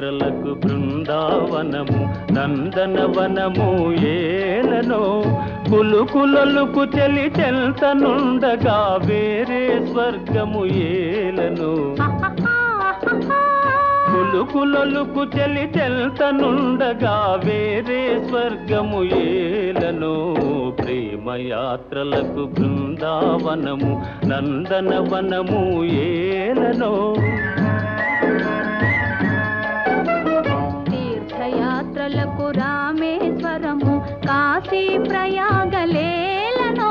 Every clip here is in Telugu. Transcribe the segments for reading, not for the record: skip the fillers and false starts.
తీర్థయాత్రలకు బృందావనము నందనవనము ఏలనో కులుకులొలుకు చెలి చెల్తనుండగా వేరే స్వర్గము ఏలనో కులుకులొలుకు చెలి చెల్తనుండగా వేరే స్వర్గము ఏలనో ప్రేమయాత్రలకు బృందావనము నందనవనము ఏలనో తీర్థయాత్రలకు రామేశ్వరము కాశీ ప్రయాగలేలనో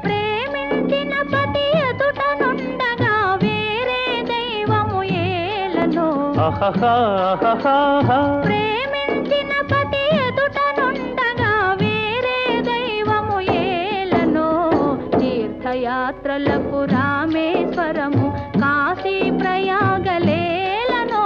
ప్రేమించిన పతి ఎదుటనుండగా వేరే దైవము ఏలనో ప్రేమించిన పతి ఎదుటనుండగా వేరే దైవము ఏలనో తీర్థయాత్రలకు రామేశ్వరము కాశీ ప్రయాగలేలనో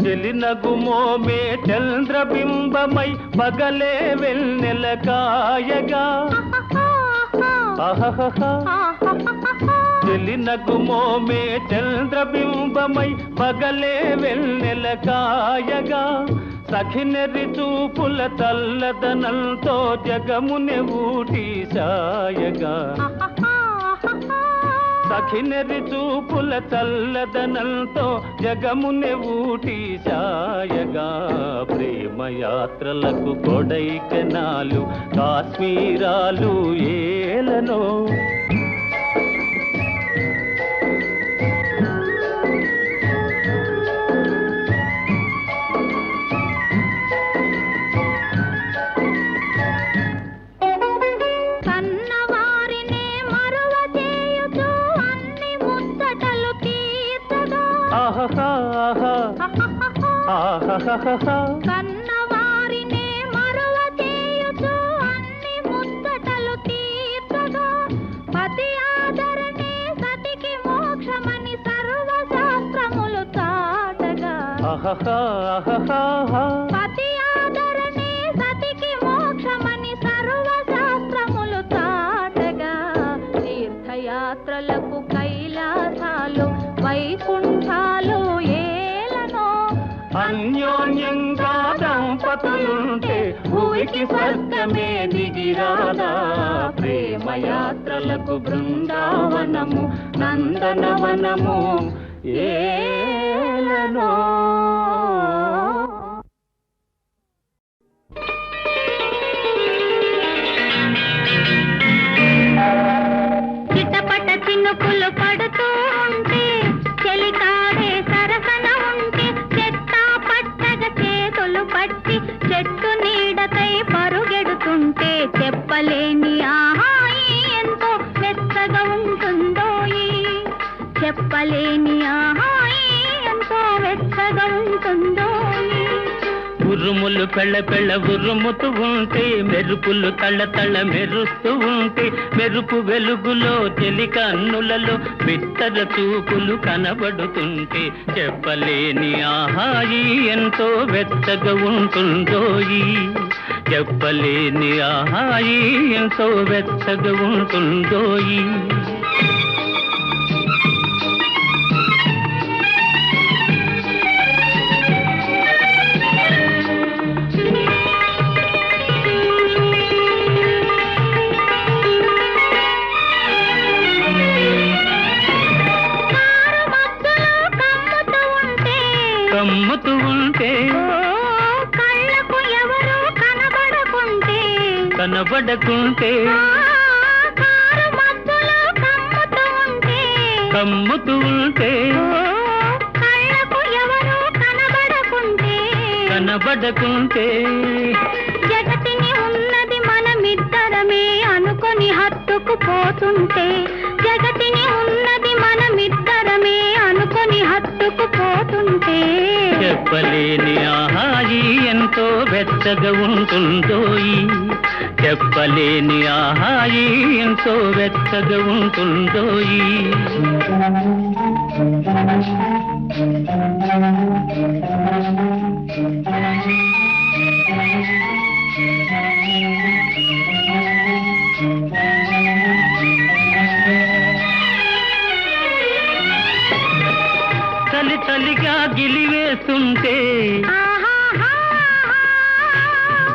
చెలినగుమోమే చంద్రబింబమై పగలే వెన్నెల కాయగా చెలినగుమోమే చంద్రబింబమై పగలే వెన్నెల కాయగా సఖినెరి చూపుల తల్లదనంతో జగమునె ఊటి సాయగా సఖినెరి చూపుల చల్లదనంతో జగమునె ఊటి సాయగా ప్రేమయాత్రలకు కొడైకెనాలు కాశ్మీరాలు ఏలనో కన్నవారినే మరువ చేయుచు అన్ని ముచ్చటలు తీర్చగా పతి ఆదరణే సతికి మోక్షమని సర్వశాస్త్రములు చాటగా పతి ఆదరణే సతికి మోక్షమని సర్వశాస్త్రములు చాటగా తీర్థయాత్రలకు కైలాసాలు వైకుంఠాలు అన్యోన్యంగా దంపతులుంటే భూమికి స్వర్గమే దిగిరాదా ప్రేమయాత్రలకు బృందావనము నందనవనము ఏలనో చిటపట చినుకులు పడుతూ ఉంటే చెలికాడే సరసన ఉంటే పట్టి చెట్టు నీడకై పరుగెడుతుంటే చెప్పలేని ఆహాయి ఎంతో వెచ్చగా ఉంటుందోయి చెప్పలేని ఆహాయి ఎంతో వెచ్చగా ఉంటుందోయి ఉరుములు పెళ్ళ పెళ్ళ ఉరుముతూ ఉంటే మెరుపులు తళ్ళ తళ్ళ మెరుస్తూ ఉంటే మెరుపు వెలుగులో చెలి కన్నులలో బిత్తర చూపులు కనబడుతుంటే చెప్పలేని ఆహాయి ఎంతో వెచ్చగా ఉంటుందోయి చెప్పలేని ఆహాయి ఎంతో వెచ్చగా ఉంటుందోయి కమ్ముతూ ఉంటే కళ్ళకు ఎవరు కనబడకుంటే కమ్ముతూ ఉంటే కళ్ళకు ఎవరు కనబడకుంటే జగతిని ఉన్నది మనమిద్దరమే అనుకొని హత్తుకుపోతుంటే జగతిని ఉన్నది మనమిద్దరమే అనుకొని హత్తుకుపోతుంటే చెప్పలేని ఆహాయి ఎంతో వెచ్చగా ఉంటుందోయి చెప్పలేని ఆహాయి ఎంతో వెచ్చగా ఉంటుందోయి చలిగా గిలివేస్తుంటే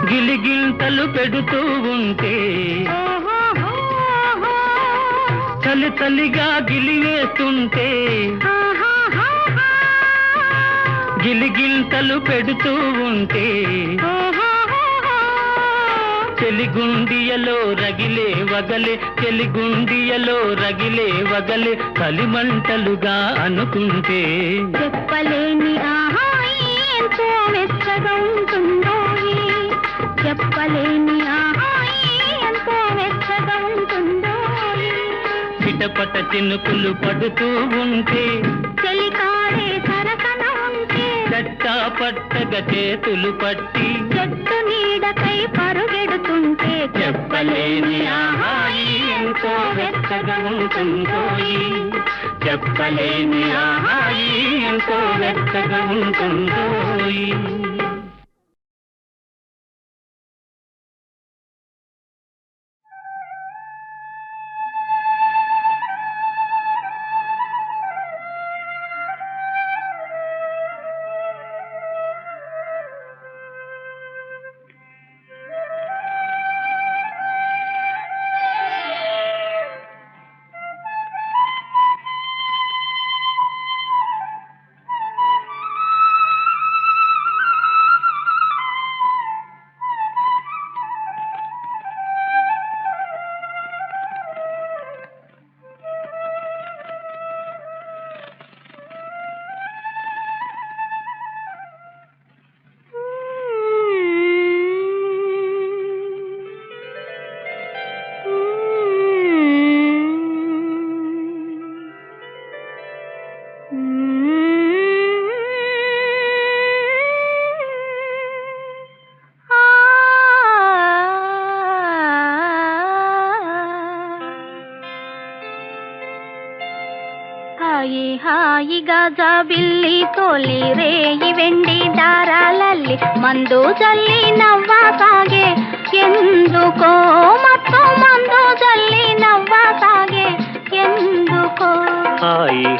గిలిగింతలు పెడుతూ ఉంటే చలిగా గిలివేస్తుంటే గిలిగింతలు పెడుతూ ఉంటే చెలిగుండియలో రగిలే వగలే చెలిగుండియలో రగిలే వగలే కలిమంటలుగా అనుకుంటే చెప్పలేని ఆహాయి ఎంతో వెచ్చగా ఉంటుందో చెప్పలేని ఆహాయి ఎంతో వెచ్చగా ఉంటుందో చిటపట చినుకులు పడుతూ ఉంటే చెలికాడే సరసన ఉంటే చట్టా పట్టగా చేతులు పట్టి చెట్టు నీడకై పరుగెడుతుంటే చెప్పలేని ఆహాయి ఎంతో వెచ్చగా ఉంటుందో చెప్పలేని ఆహాయి ఎంతో వెచ్చగా ఉంటుందో హాయిగా జాబిల్లి తోలి రేయి వెండి దారాలల్లి మందు జల్లి నవ్వసాగే ఎందుకో మత్తు మందు జల్లి నవ్వసాగే ఎందుకో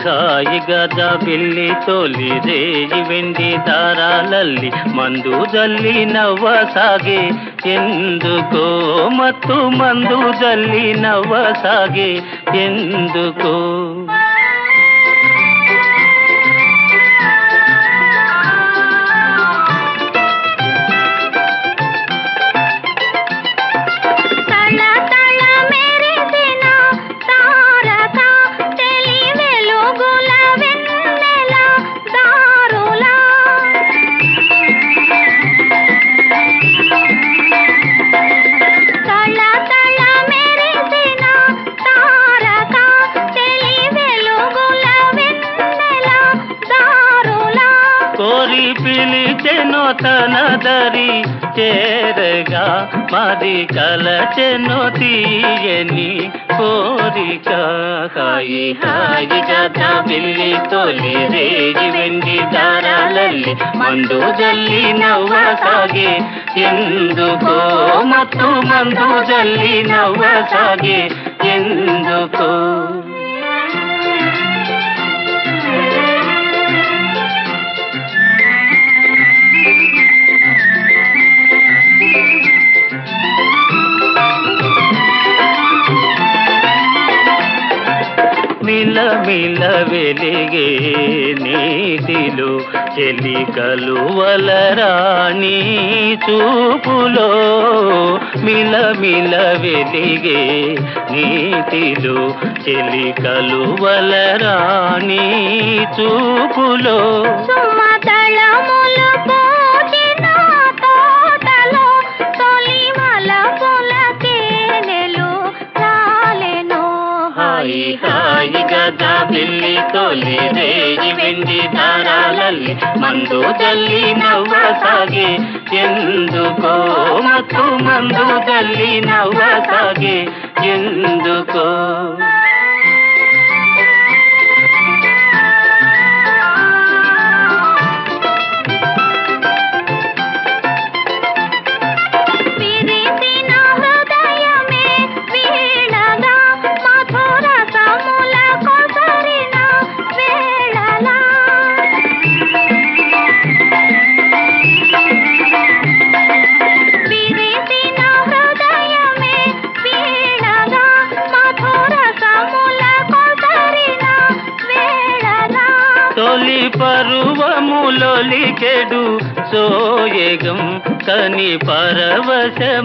హాయిగా జాబిల్లి తోలి రేయి వెండి దారాలల్లి మందు జల్లి నవ్వసాగే ఎందుకో మత్తు మందు జల్లి నవ్వసాగే ఎందుకో పిలిచెను తన దరి చేరగా మాది కలచెను తీయని కోరిక హాయిగా జాబిల్లి తోలి రేగి వెండి దారాలల్లి మందు జల్లి నవ్వసాగే ఎందుకో మత్తు మందు జల్లి నవ్వసాగే ఎందుకో మిల వెలిగే నీటిలో చెలి కలువలరాణి చూపులో మిల వెలిగే నీటిలో చెలి కలువలరాణి చూపులో సుమతళములు పూచిన తోటలో తొలి వలపుల తేనెలు రాలెను హాయిగా జాబిల్లి తోలి రేగి వెండి దారాలల్లి మందు జల్లి నవ్వసాగే ఎందుకో మత్తు మందు జల్లి నవ్వసాగే ఎందుకో తొలి పరువములొలికెడు సోయగం కని పరవశమందెను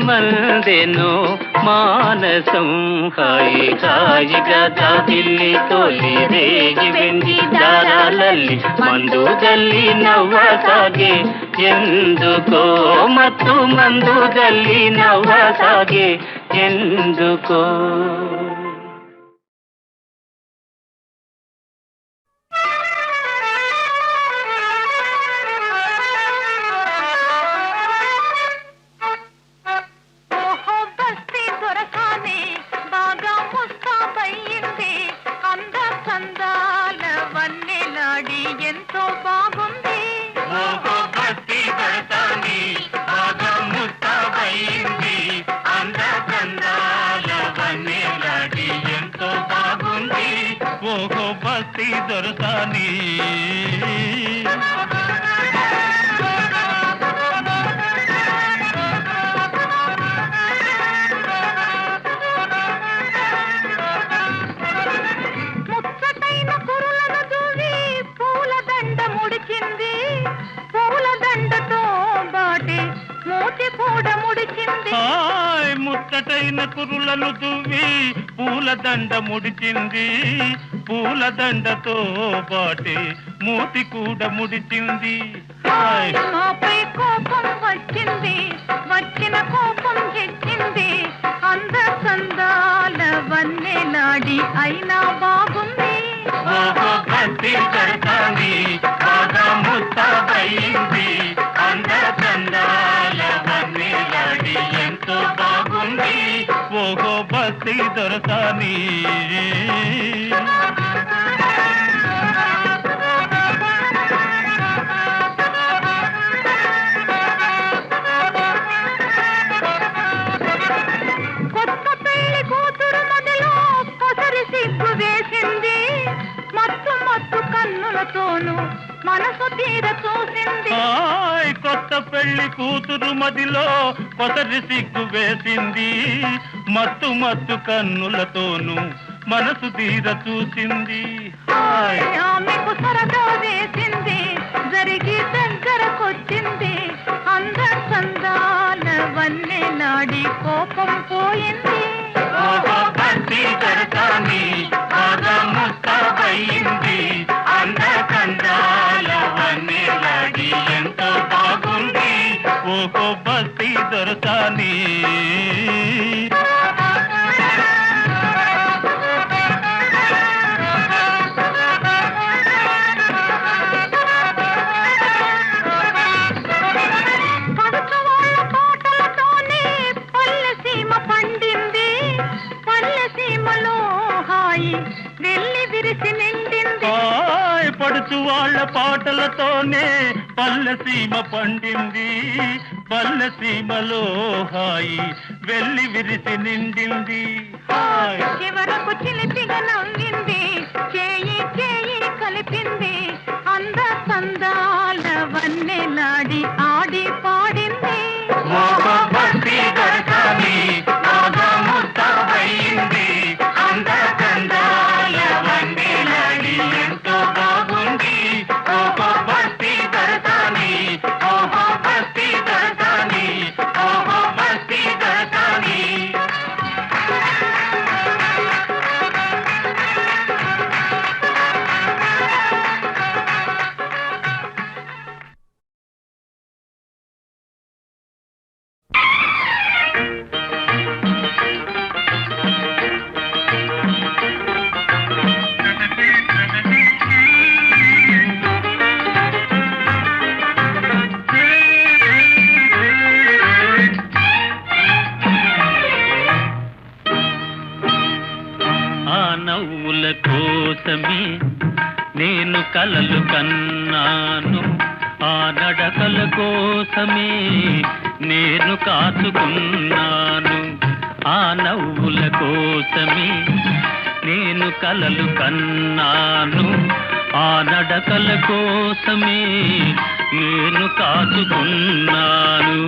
మానసం. హాయి హాయిగా జాబిల్లి తొలి రేగి వెండి దారాలల్లి మందు జల్లి నవ్వసాగే ఎందుకో మత్తు మందు జల్లి నవ్వసాగే ఎందుకో. ఎంతో బాగుంది భక్తి దర్శని బాగా ముస్తాబైంది అందకందాల వన్నెలాడి ఎంతో బాగుంది. ఓహో భక్తి దొరసాని ముచ్చటైన కురులను దువ్వి పూలదండ ముడిచింది పూలదండతో బాటే మూతి కూడా ముడిచింది. నాపై కోపం వచ్చింది వచ్చిన కోపం తెచ్చింది అంద సందాల వన్నెలాడి అయినా బాగుంది. భక్తి దర్శని బాగా ముస్తాబైంది అందకందాల వన్నెలాడి ఎంతో బాగుంది. ఓహో భక్తి దొరసాని కొత్త పెళ్లి కూతురు మొదలు పొసరి సిగ్గు వేసింది మత్తు మత్తు కన్నులతోనూ మనసు తీర చూసింది. కొత్త పెళ్లి కూతురు మదిలో పొసరి సిగ్గు వేసింది మత్తు మత్తు కన్నులతోనూ మనసు తీర చూసింది. ఆమెకు సరదా వేసింది జరిగి దగ్గరకొచ్చింది అంద సందాల వన్నెలాడి కోపం పోయింది. భక్తి దర్శని బాగా ముస్తాబైంది అందకందాల వన్నెలాడి ఎంతో బాగుంది. ఓహో భక్తి దొరసాని పడుచు వాళ్ళ పాటలతోనే పల్లెసీమ పండింది పల్లెసీమలో హాయి వెళ్ళి విరిసి నిండింది. చివరకు చిలిపిగా నవ్వింది చేయి చేయి కలిపింది అంద సందాల వన్నెలాడి ఆడి పాడింది. భక్తి దర్శని బాగా ముస్తాబైంది అందకందాల వన్నెలాడి ఎంతో బాగుంది. ఓహో భక్తి దర్శని ఓహో భక్తి దర్శని ఓహో భక్తి దర్శని. నవ్వుల కోసమే నేను కలలు కన్నాను ఆ నడకల కోసమే నేను కాచుకున్నాను ఆ నవ్వుల కోసమే నేను కలలు కన్నాను ఆ నడకల కోసమే నేను కాచుకున్నాను.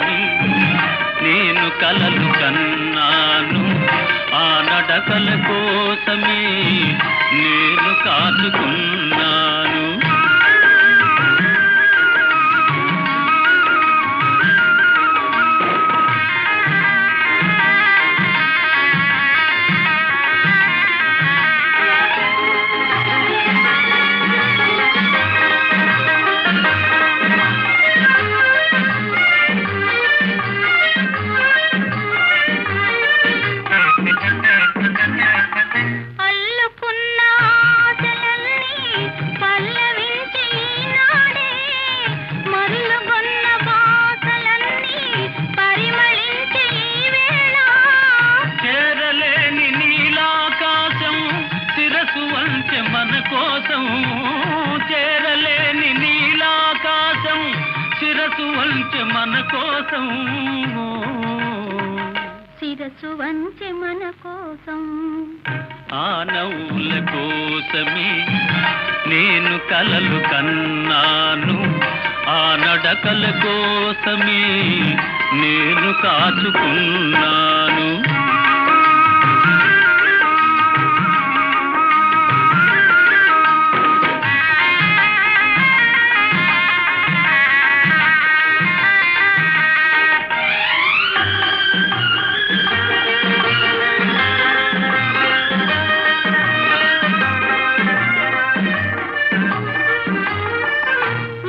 కోసమే నేను కలలు కన్నాను, ఆ నడకల కోసమే నేను కాచుకున్నాను. అల్లుకున్న ఆశలన్నీ పల్లవించి ఈనాడే, మరులుగొన్న బాసలన్నీ పరిమళించి ఈ వేళ. చేరలేని నీలాకాశం శిరసు వంచె మన కోసం, చేరలేని నీలాకాశం శిరసు వంచె మన కోసం, శిరసు వంచె మన కోసం. ఆ నవ్వుల కోసమే నేను కలలు కన్నాను, ఆ నడకల కోసమే నేను కాచుకున్నాను.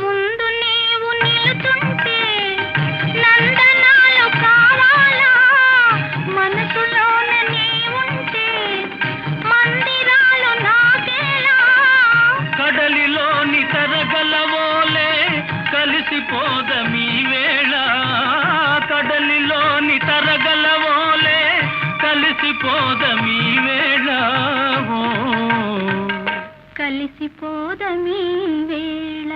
ముందు నీవు నిలుచుంటే నందనాలు కావాలా, మనసులోన నీవుంటే మందిరాలు నాకేలా. కడలిలోని తరగలవోలే కలిసిపోదమీ వేళ, కడలిలోని తరగలవోలే కలిసిపోదమీ వేళ. కలిసిపోదమీ వేళ.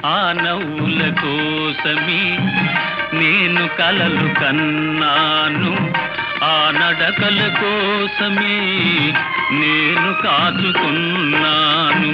ఆ నవ్వుల కోసమే నేను కలలు కన్నాను, ఆ నడకల కోసమే నేను కాచుకున్నాను.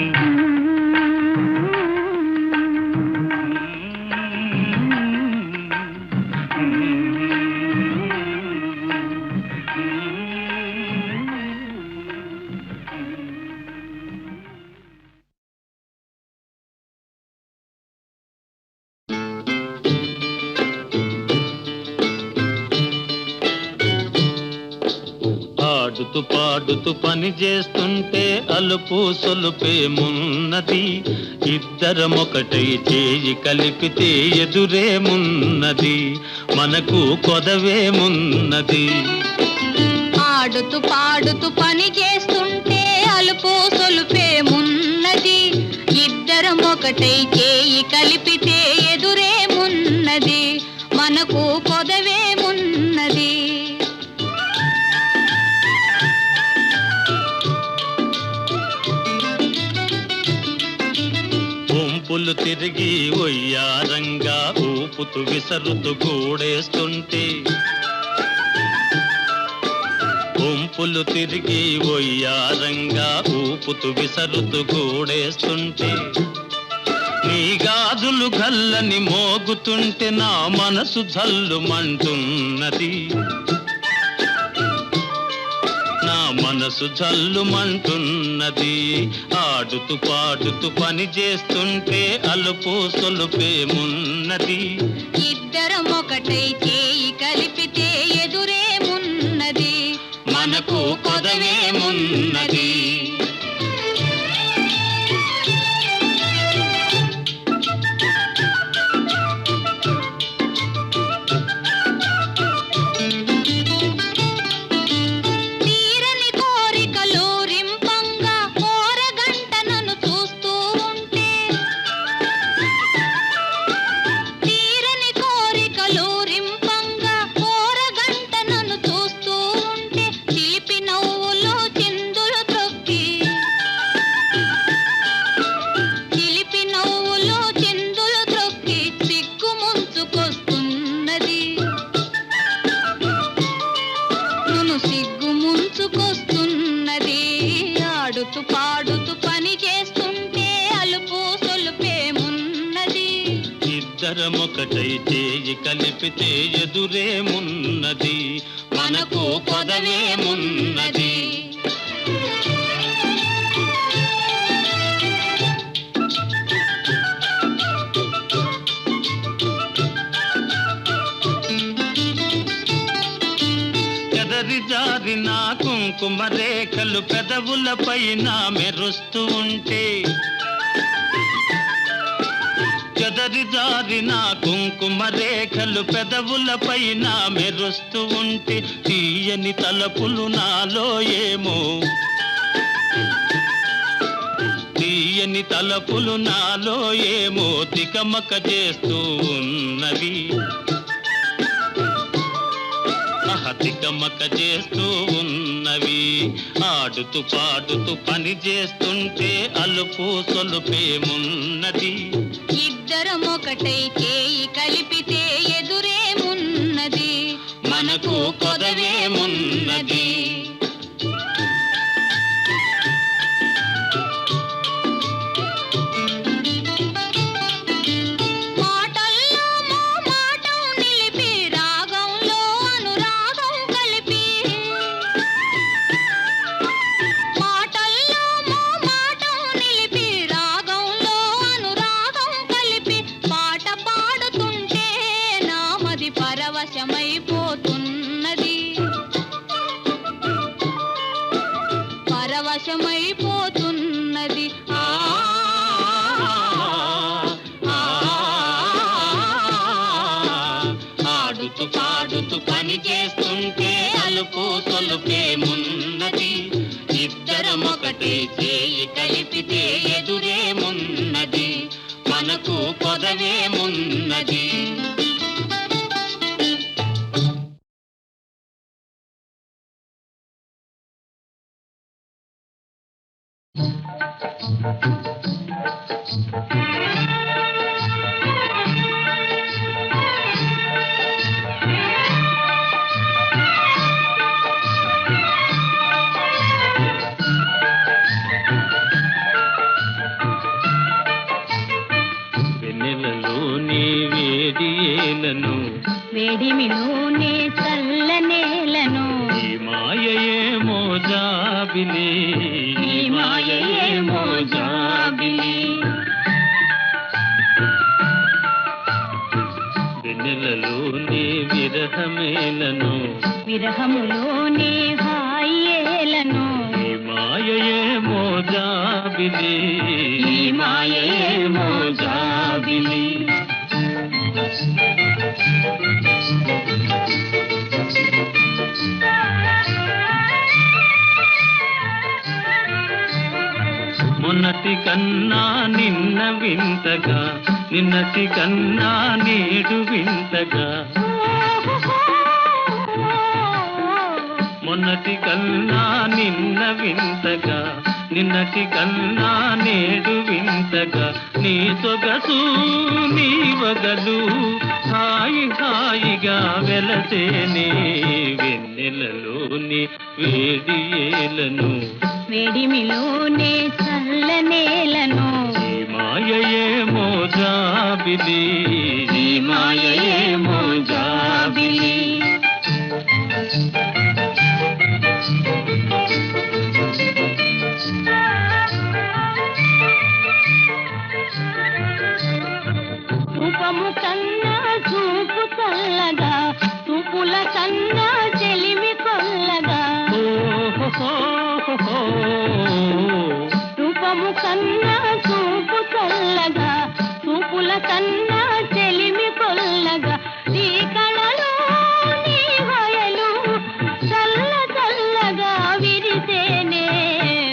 ఆడుతూ పాడుతూ పని చేస్తుంటే అలుపు సొలుపేమున్నది, ఇద్దరమొకటై చేయి కలిపితే ఎదురేమున్నది, మనకు కొదవేమున్నది. ఆడుతూ పాడుతూ పని చేస్తుంటే అలుపు సొలుపేమున్నది, ఇద్దరం ఒకటై చేయి కలిపితే ఎదురేమున్నది, మనకు కొదవేమున్నది. వంపులు తిరిగి ఒయ్యారంగా ఊపుతూ విసరుతూ గూడేస్తుంటే, వంపులు తిరిగి ఒయ్యారంగా ఊపుతూ విసరుతూ గూడేస్తుంటే, నీ గాజులు గల్లని మోగుతుంటే నా మనసు జల్లుమంటున్నది, నా మనసు జల్లుమంటున్నది. ఆడుతూ పాడుతూ పని చేస్తుంటే అలుపు సొలుపేమున్నది, ఇద్దరం ఒకటై చేయి కలిపితే ఎదురేమున్నది, మనకు కొదవేమున్నది. తీరని కోరికలు రింపంగా ఓరగంట నన్ను చూస్తూ ఉంటే, తీరని కోరికలు రింపంగా ఓరగంట నన్ను చూస్తూ ఉంటే, చిలిపి నవ్వులో చిన్న ఇద్దరమొకటై చేయి కలిపితే ఎదురేమున్నది, మనకు కొదవేమున్నది. జారిన కుంకుమ రేఖలు పెదవులపైన మెరుస్తూ ఉంటే, చెదరి జారిన కుంకుమ రేఖలు పెదవులపైన మెరుస్తూ ఉంటే, తీయని తలపులు నాలో ఏమో, తీయని తలపులు నాలో ఏమో తికమక చేస్తూ ఉన్నవి, తికమక చేస్తూ ఉన్నవి. ఆడుతూ పాడుతూ పని చేస్తుంటే అలుపు సొలుపేమున్నది, ఇద్దరమొకటై చేయి కలిపితే ఎదురేమున్నది, మనకు కొదవేమున్నది. పరవశమైపోతున్నది. ఆడుతూ పాడుతూ పని చేస్తుంటే అలుపు సొలుపేమున్నది, ఇద్దరమొకటే చేయి కలిపితే ఎదురేమున్నది, మనకు కొదవేమున్నది. వెన్నెలలోని వేడియేలను, వేడిమిలోనే చల్లనేలను, ఈ మాయయేమో జాబిలి, ఈ మాయయేమో జాబిలి. వెన్నెలలోని విరహమేలను, విరహములోనే హాయేలను, ఈ మాయయేమో జాబిలి, ఈ మాయయేమో జాబిలి. మొన్నటి కన్నా నిన్న వింతగా, నిన్నటి కన్నా నేడు వింతగా, మొన్నటి కన్నా నిన్న వింతగా, నిన్నటి కన్నా నేడు వింతగా, నీ సొగసు నీ వగలు హాయి హాయిగా వెలసేనే. వెన్నెలలోని వేడియేలను, వేడిమిలోనే చల్లనేలను, ఈ మాయయేమో జాబిలి, ఈ మాయయేమో జాబిలి. రూపము కన్నా చూపు చల్లగా, చూపుల కన్నా చెలిమి కొల్లగా, రూపము కన్నా చూపు చల్లగా, చూపుల కన్నా చెలిమి కొల్లగా, నీ కళలో నీ హయలు చల్ల చల్లగా విరిసేనే.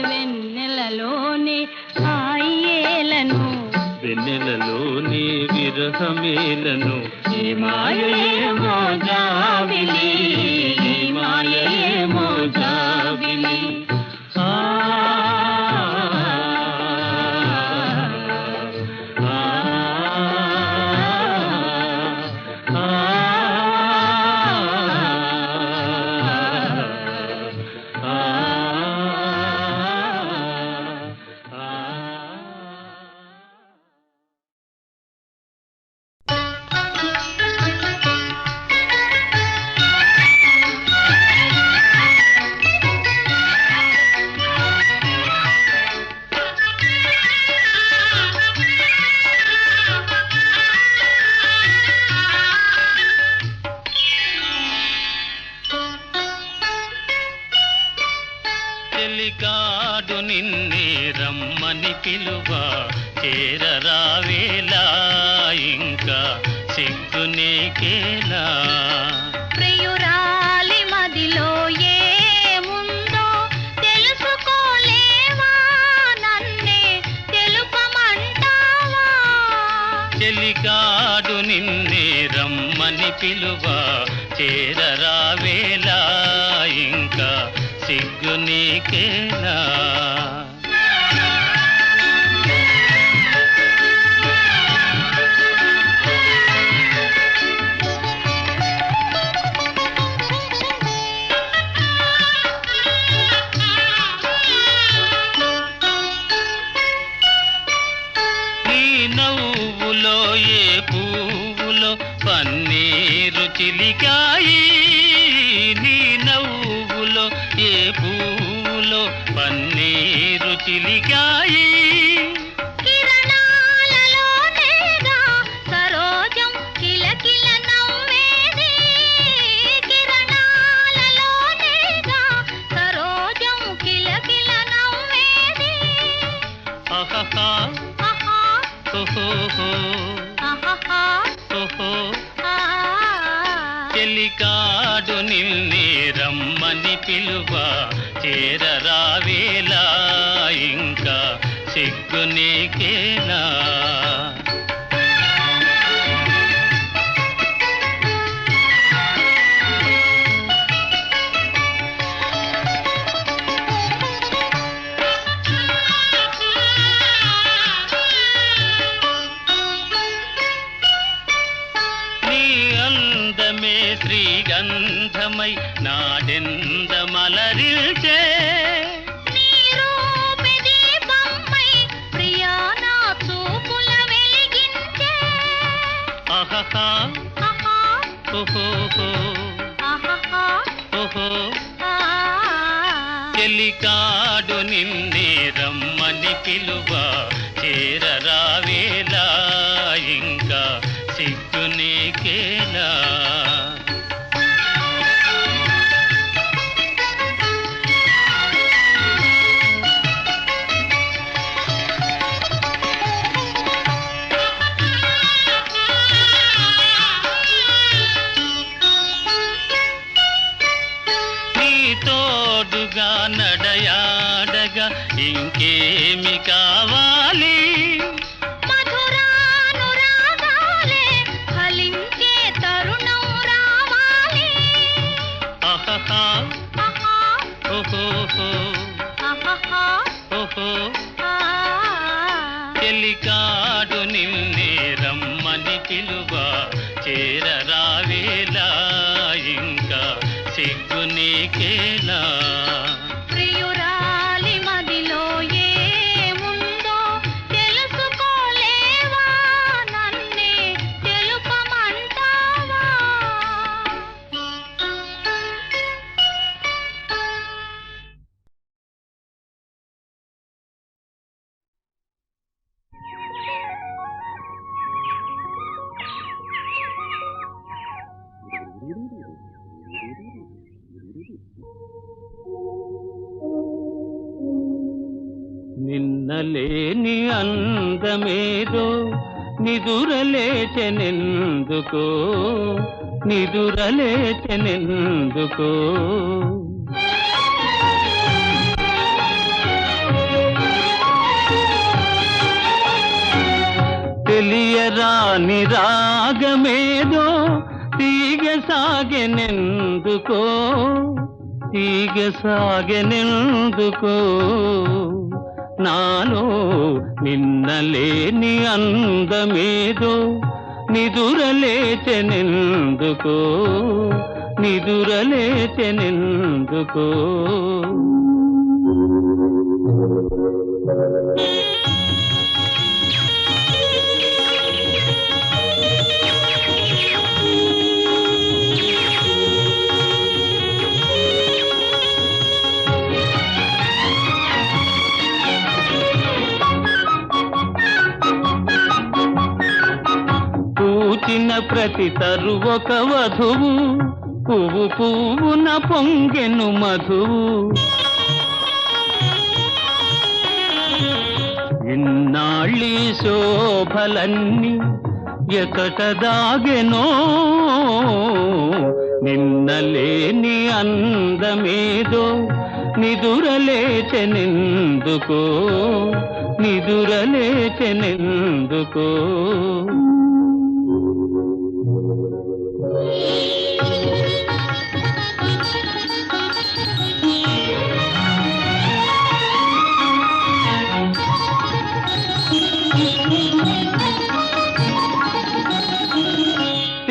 వెన్నెలలోని హాయేలను, వెన్నెలలోని విరహమేలను, ఈ మాయయేమో జాబిలి. చెలికాడు నిన్నే రమ్మని పిలువ చేరరావేలా ఇంకా సిగ్గు నీకేలా ప్రియురాలి మదిలో ఏముందో తెలుసుకోలేవా నన్నే తెలుపమంటావా చెలికాడు నిన్నే రమ్మని పిలువ చేరరావేలా ఇంకా సిగ్గు నీకేలా నీ నవ్వులో ఏ పువ్వులో పన్నీరు చిలికాయి నీ నవ్వులో ఏ పువ్వులో పన్నీరు చిలికాయి కిరణాలలోనేగా సరోజం కిలకిల నవ్వేది కిరణాలలోనేగా సరోజం కిలకిల నవ్వేది ఆహాహా ఆహా ఓహోహో ఆహాహా ఓహో ఆ చెలికాడు నిన్నే రమ్మని పిలువ చేరరావేలా ఇంకా సిగ్గు నీకేలా నీ అందమే శ్రీగంధమై నాడెంద మలరిల్చే నీ రూపే దీపమై ప్రియా నా చూపుల వెలిగించే ఆహాహా ఆహా ఓహోహో ఆహాహా ఓహో ఆ చెలికాడు నిన్నే రమ్మని పిలువ చేరరావేలా ఇంకా సిగ్గు నీకేలా నీ తోడుగా నడయాడగా ఇంకేమి కావాలి మధురానురాగాలే ఫలించే తరుణం రావాలి ఆహాహా ఆహా ఓహోహో ఆహాహా ఓహో ఆ చెలికాడు నిన్నే రమ్మని పిలువ చేరరావేలా ఇంకా సిగ్గు నీకేలా ప్రియురాలి మదిలో ఏముందో తెలుసుకోలేవా నన్నే తెలుపమంటావా నిన్నలేని అందమేదో నిదురలేచెనెందుకో నిదురలేచెనెందుకో తెలియరాని రాగమేదో తీగ సాగెనెందుకో తీగ సాగెనెందుకో నాలో నిన్నలేని అందమేదో నిదురలేచెనెందుకో నిదురలేచెనెందుకో పూచిన ప్రతి తరువొక వధువు పువ్వు పువ్వున పొంగెను మధువు ఇన్నాళ్ళీ శోభలన్నీ ఎకట దాగెనో నిన్నలేని అందమేదో నిదురలేచెనెందుకో నిదురలేచెనెందుకో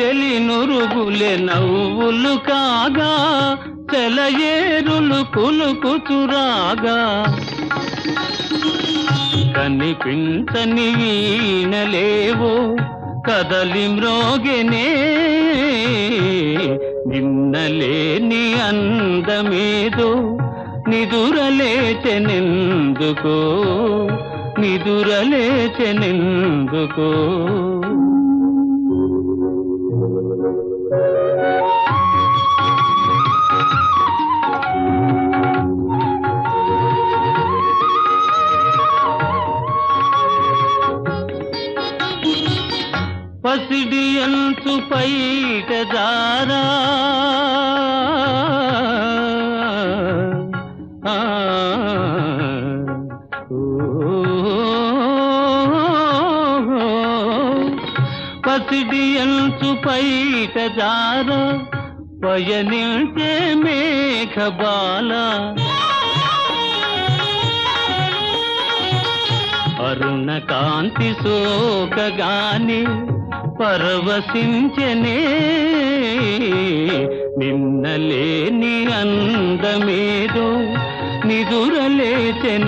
తెలినురుగులే నవ్వులు కాగా తెలయేరులు కులుకుతురాగా కనిపించని వీణలేవో కదలి మ్రోగెనే నిన్నలేని అందమేదో నిదురలేచెనెందుకో నిదురలేచెనెందుకో పసిడి అంచు పైట జారా పసిడి అంచు పైట జారా పయనించే మేఘబాల అరుణ కాంతి సోకగాని పరవశించనే నిన్నలేని అందమేదో నిదురలేచెనెందుకో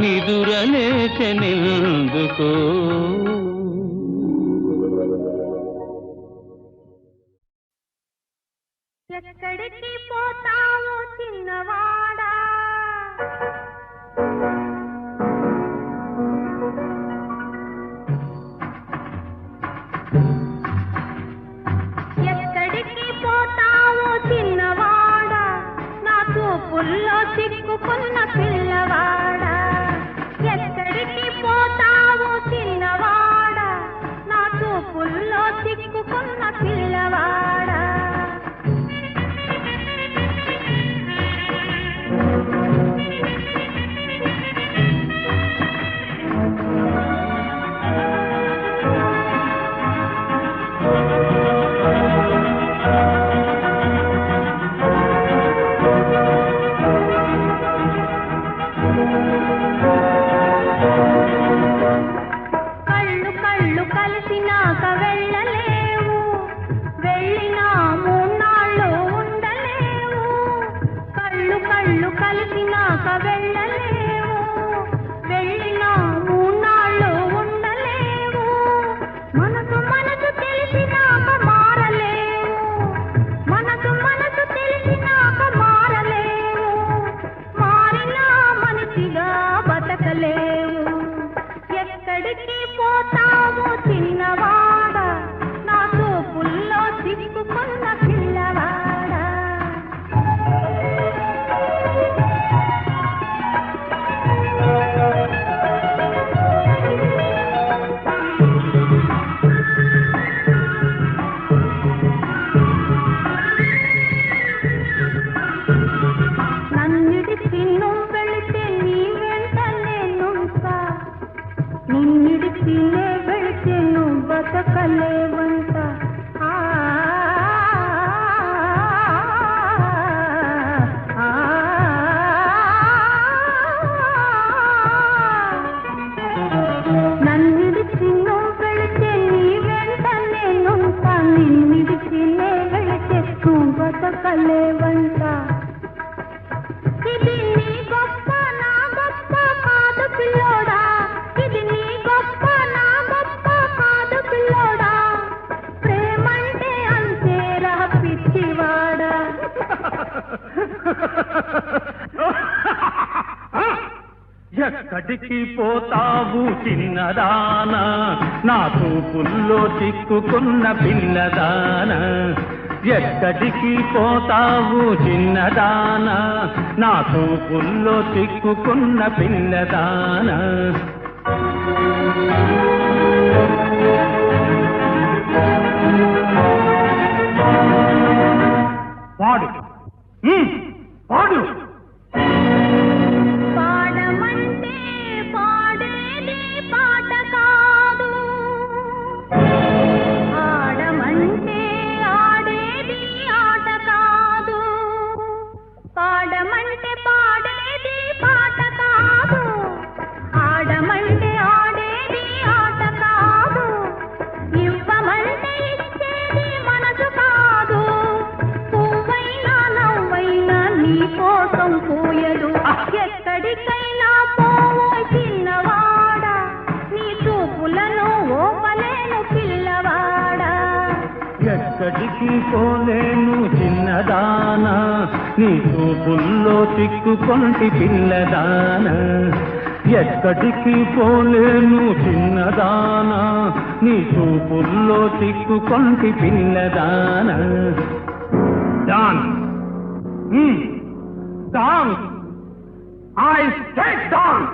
నిదురలేచెనెందుకో ఎక్కడికి పోతావో చిన్నవాడా ఎక్కడికి పోతావో చిన్నవాడా నా చూపుల్లో చిక్కుకున్న పిల్లవాడా ఎక్కడికి పోతావో చిన్నవాడా నా చూపుల్లో చిక్కుకున్న పిల్లవాడా కళ్ళు కళ్ళు కలిసినాక వెళ్ళలేవు వెళ్ళినా మూన్నాళ్ళు ఉండలేవు కళ్ళు కళ్ళు కలిసినాక వెళ్ళలేవు వెళ్ళినా మూన్నాళ్ళు ఉండలేవు మనసు మనసు తెలిసినాక మారలేవు మనసు మనసు తెలిసినాక మారలేవు మారినా మనిషిగా బతకలేవు ఎక్కడికి పోతావు చిన్నవాడా నా చూపుల్లో చిక్కుకున్న పిల్లవాడా నన్నిడిచి నువ్వు వెళితే నీ వెంట నేనుంటా నిన్నిడిచి నే వెళితే నువ్వు బతకలేవంట నన్నిడిచి నువ్వు వెళితే నీ వెంట నేనుంటా నిన్నిడిచి నే వెళితే నువ్వు బతకలేవంట ఇది నీ గొప్ప నా గొప్ప కాదు పిల్లోడా ఇది నీ గొప్ప నా గొప్ప కాదు పిల్లోడా ప్రేమంటే అంతేరా పిచ్చివాడా ఎక్కడికి పోతావు చిన్నదానా నా చూపుల్లో చిక్కుకున్న పిల్లదానా ఎక్కడికి పోతావు చిన్నదానా, నా చూపుల్లో చిక్కుకున్న పిల్లదానా. పాడు పాడు. పాడమంటే పాడేది పాట కాదు, ఆడమంటే ఆడేది ఆట కాదు. పాడమంటే పాడేది పాట కాదు, ఆడమంటే ఆడేది ఆట కాదు. ఇవ్వమంటే ఇచ్చేది మనసు కాదు, పువ్వైనా నవ్వైనా నీ కోసం పోయదు. ఎక్కడికైనా పోవో చిన్నవాడా, నీ చూపులను ఓపలేను పిల్లవాడా. ఎక్కడికి పోలేను చిన్నదానా, నీ చూపుల్లో చిక్కుకొంటి పిల్లదానా. ఎక్కడికి పోలేను చిన్నదానా, నీ చూపుల్లో చిక్కుకొంటి పిల్లదానా. Dance dance I say dance.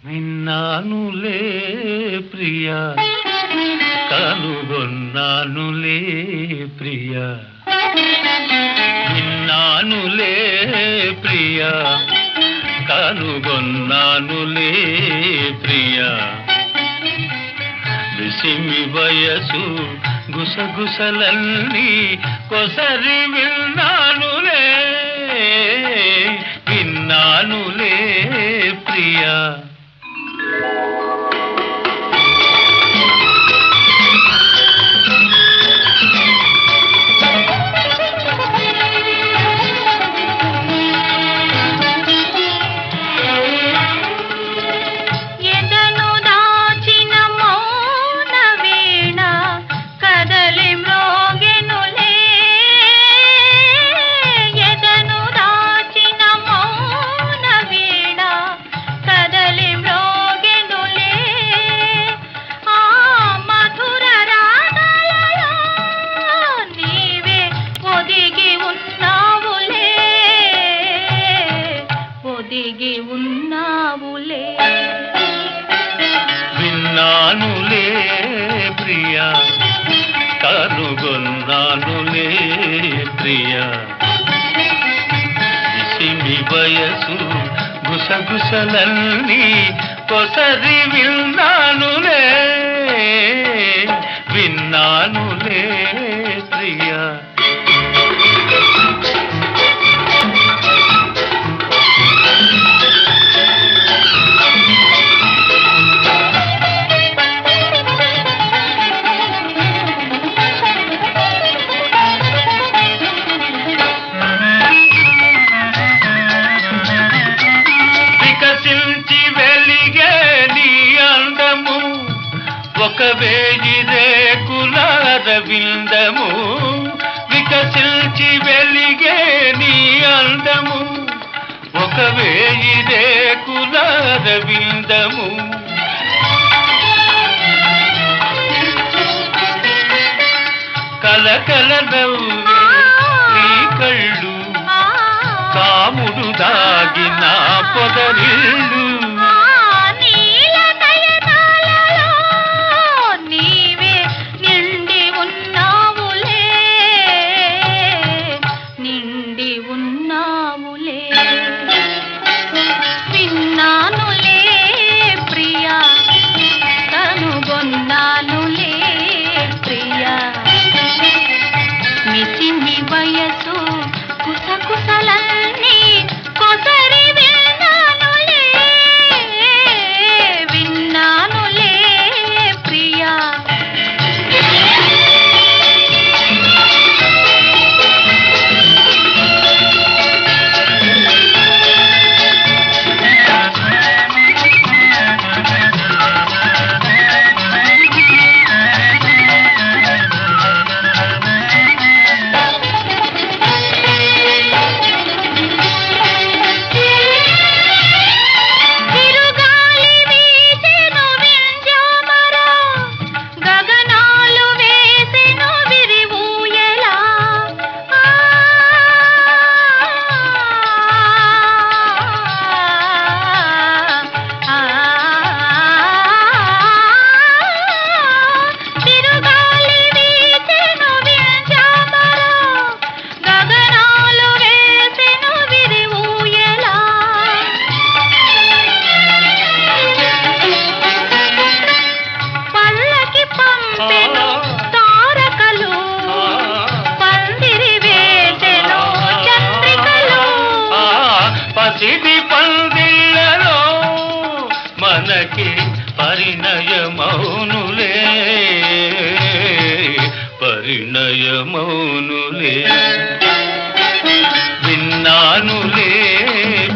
విన్నానులే ప్రియా, కనుగొన్నానులే ప్రియా. విన్నానులే ప్రియా, కనుగొన్నానులే ప్రియా. విసిమి వయసు గుసగుసలన్నీ కొసరి విన్నానులే, విన్నానులే ప్రియా. విన్నానులే ప్రియా, కనుగొన్నానులే ప్రియా. విసిమి వయసు గుసగుసలన్నీ కొసరి విన్నానులే, విన్నానులే ప్రియా. ఒక వేయి రేకుల రవిందము వికసించి వెలిగే నీ అందము ఒక వేయి రేకుల రవిందము కలకల నవ్వే నీ కళ్ళు కాముడు దాగిన పొదరిల్లు మనకి పరిణయమౌనులే పరిణయమౌనులే విన్నానులే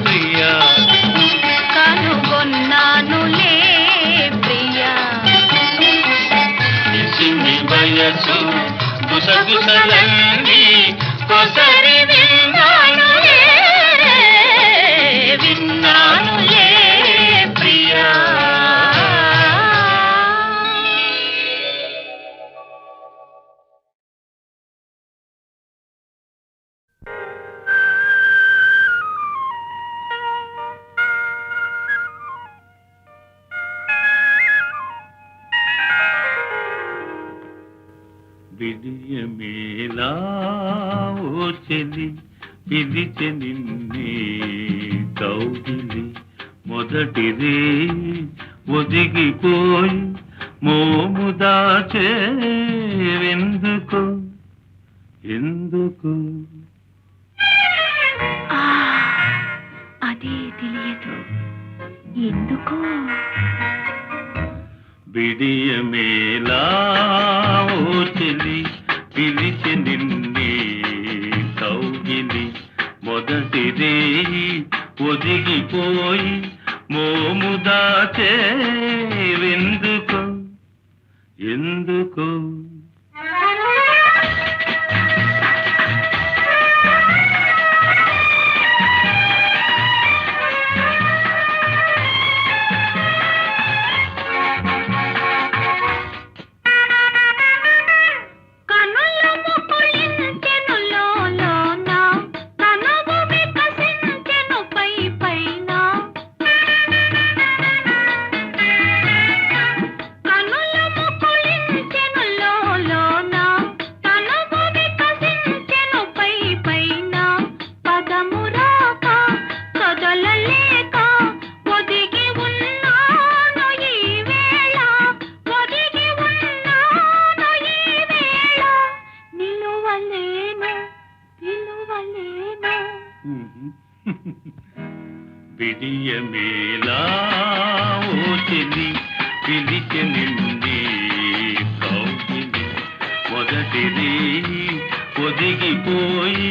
ప్రియా కనుగొన్నానులే ప్రియా నిసిమి వయసు గుసగుసలన్నీ కొసరి విన్నానులే విన్నానులే ప్రియా విడియమేలా ఓ చెలి పిలిచె నిన్నే కౌగిలి మొదటిదే ఒదిగిపోయి మోము దాచేవెందుకు ఎందుకు అదే తెలియదు ఎందుకో విడియమేలా ఓ చెలి పిలిచె నిన్నే కౌగిలి మొదటిదే ఒదిగిపోయి మోము దాచేవెందుకు ఎందుకు విడియమేలా ఓ చెలి పిలిచె నిన్నే కౌగిలి మొదటిది ఒదిగిపోయి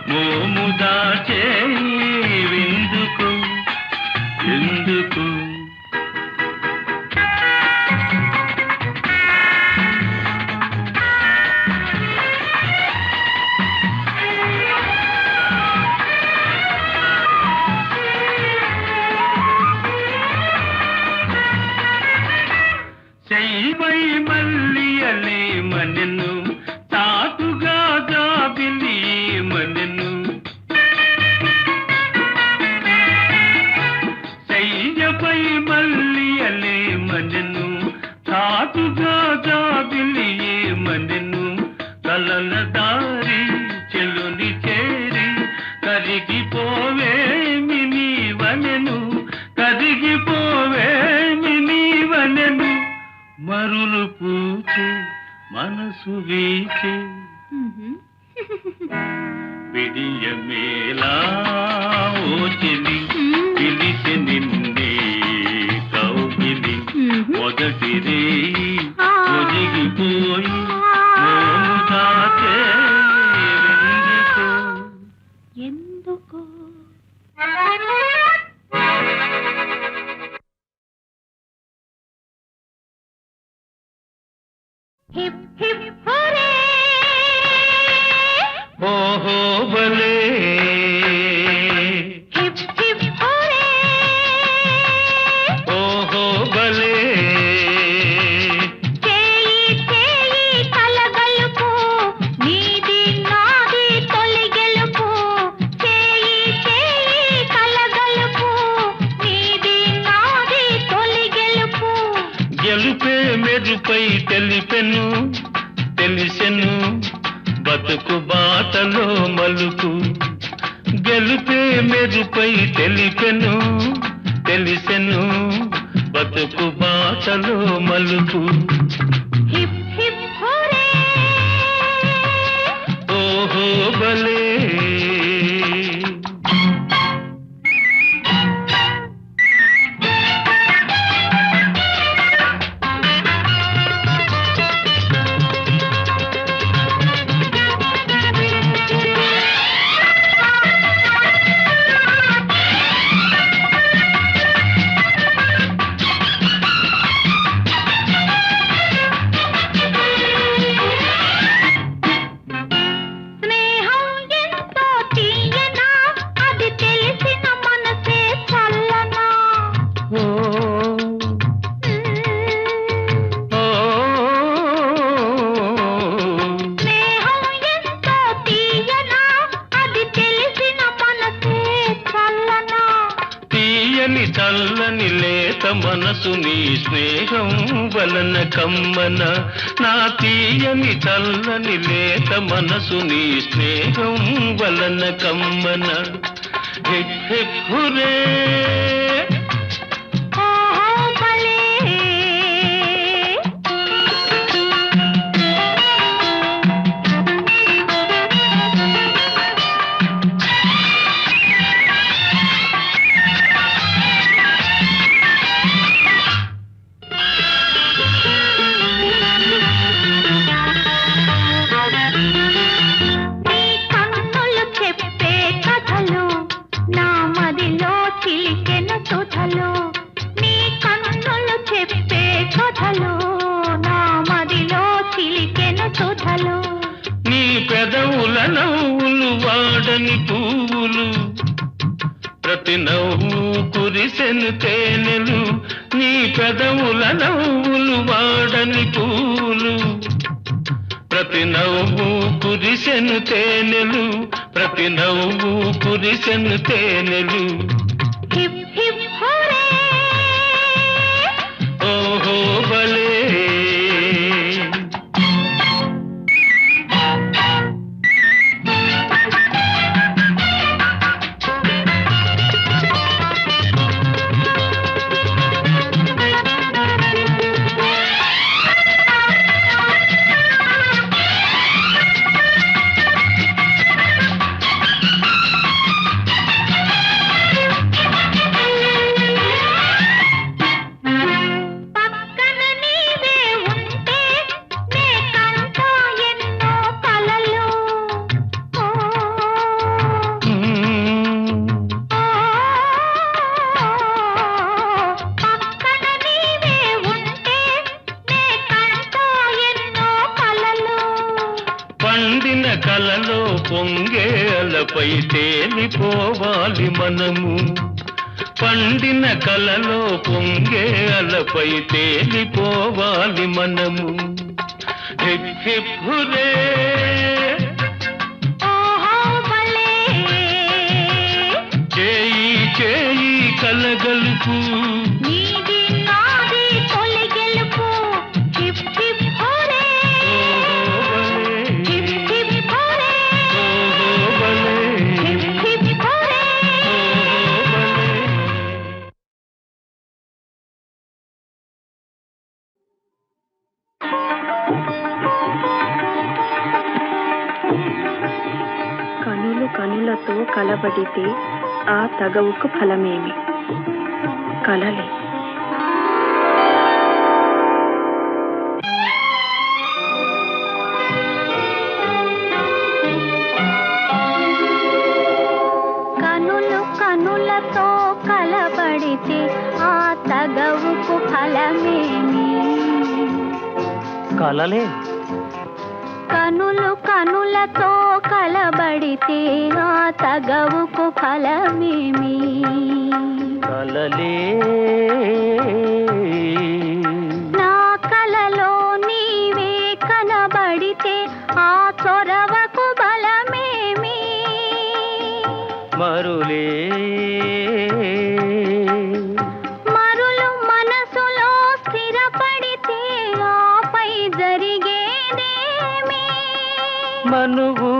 మోము దాచేవెందుకు ఎందుకు మనసు వీచే విడియమేలా ఓచిలి పిలిచి నిన్నే కౌగిలి మొదటిదే ఒదిగిపోయి మోము దాచే ఎందుకో హిప్ హిప్ హోరే ఓహో బలే హిప్ హిప్ హోరే ఓహో బలే చేయి చేయి కలగలుపు నీది నాది తొలి గెలుపు చేయి చేయి కలగలుపు నీది నాది తొలి గెలుపు గెలుపే మెరుపై తెలిపెను తెలిసెను బతుకు బాటలో మలుపు గెలుపే మెరుపై తెలిపెను తెలిసెను బతుకు బాటలో మలుపు హిప్ హిప్ హోరే ఓహో బలే స్నేహం ఎంతో తీయనా అది తెలిసిన మనసే చల్లనా ఓ ఓ స్నేహం ఎంతో తీయనా అది తెలిసిన మనసే చల్లనా తీయని చల్లని లేత మనసు నీ స్నేహం వలన కమ్మన నా తీయని చల్లని లేత మనసు నీ స్నేహం వలన కమ్మన హిప్ హిప్ హురే ఓహో భలే నీ కన్నులు చెప్పే కథలు నా మదిలో చిలికెను సుధలు నీ కన్నులు చెప్పే కథలు నా మదిలో చిలికెను సుధలు నీ పెదవుల నవ్వులు వాడని పువ్వులు ప్రతి నవ్వు కురిసెను తేనెలు నీ పెదవుల నవ్వులు వాడని పువ్వులు ప్రతి నవ్వు కురిసెను తేనెలు ప్రతి నవ్వు కురిసెను తేనెలు హిప్ హిప్ హోరే ఓహో బలే పక్కన నీవే ఉంటే నే కంటా ఎన్నో కలలు ఓ పక్కన నీవే ఉంటే నే కంటా ఎన్నో కలలు పండిన కలలో పొంగే అలపై తేలిపోవాలి మనము పండిన కలలో పొంగే అలపై తేలిపోవాలి మనము హిప్ హిప్ హురే ఓహో భలే చేయి చేయి కలగలుపు నీది నాది తొలి గెలుపు హిప్ హిప్ హోరే ఓహో బలే హిప్ హిప్ హోరే ఓహో బలే హిప్ హిప్ హోరే ఓహో బలే కనులతో కలబడితే ఆ తగవుకు ఫలమేమి? కలలే. కనులు కనులతో కలబడితే ఆ తగవుకు ఫలమేమి? కలలే. కనులు కనులతో కలబడితే ఆ తగవుకు ఫలమేమి? కలలే. నా కలలో నీవే కనబడితే ఆ చొరవకు బలమేమి? మరులే. మరులు మనసులో స్థిరపడితే ఆపై జరిగేదేమి? మనువు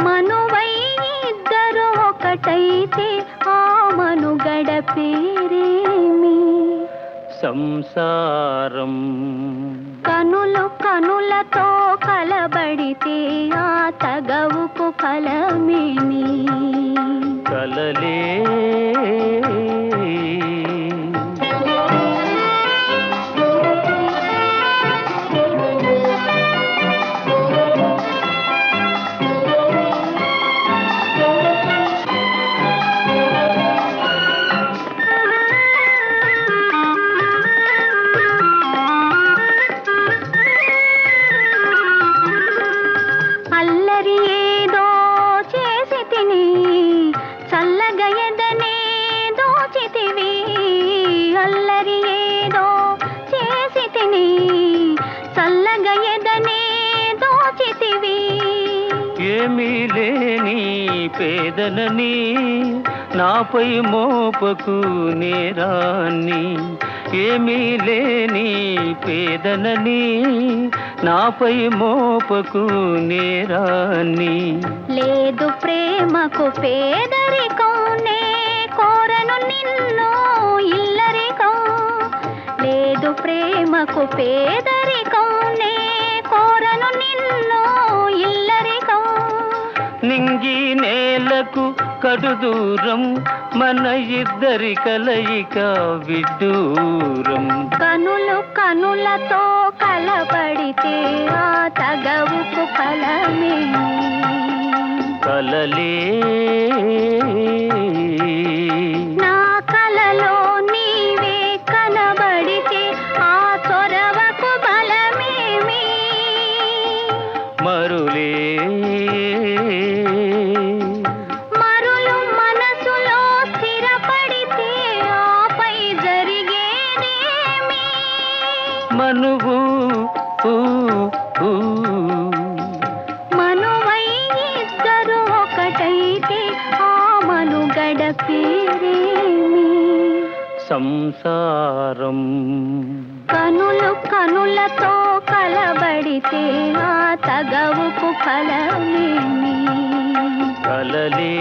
మనువై ఇద్దరు ఒకటైతే ఆ మనుగడ పేరేమి? సంసారం. కనులు కనులతో కలబడితే ఆ తగవుకు ఫలమేమి? కలలే. అల్లరి ఏదో చేసి తిని చల్లగా ఎదనే దోచితివి. అల్లరి ఏదో చేసి తిని చల్లగా ఎదనే దోచితివి. ఏమీ లేని పేదనని నాపై మోపకు నేరాన్ని. ఏమీ లేని పేదనని నాపై మోపకు నేరాన్ని. లేదు ప్రేమకు పేదరికం, నే కోరను నిన్ను ఇల్లరికం. లేదు ప్రేమకు పేదరికం, నే కోరను నిన్ను ఇల్లరికం. నింగి నేలకు కడు దూరం, మన ఇద్దరి కలయిక విడ్డూరం. కనులు కనులతో కలబడితే ఆ తగవుకు ఫలమేమి? కలలే. నా కలలో నీవే కనబడితే ఆ చొరవకు బలమేమి? మరులే. మరులు మనసులో స్థిరపడితే ఆపై జరిగేదేమి? మనువు మనువై ఇద్దరు ఒకటైతే ఆ మనుగడ పేరేమి? సంసారం. కనులు కనులతో కలబడితే ఆ తగవుకు ఫలమేమి? కలలే.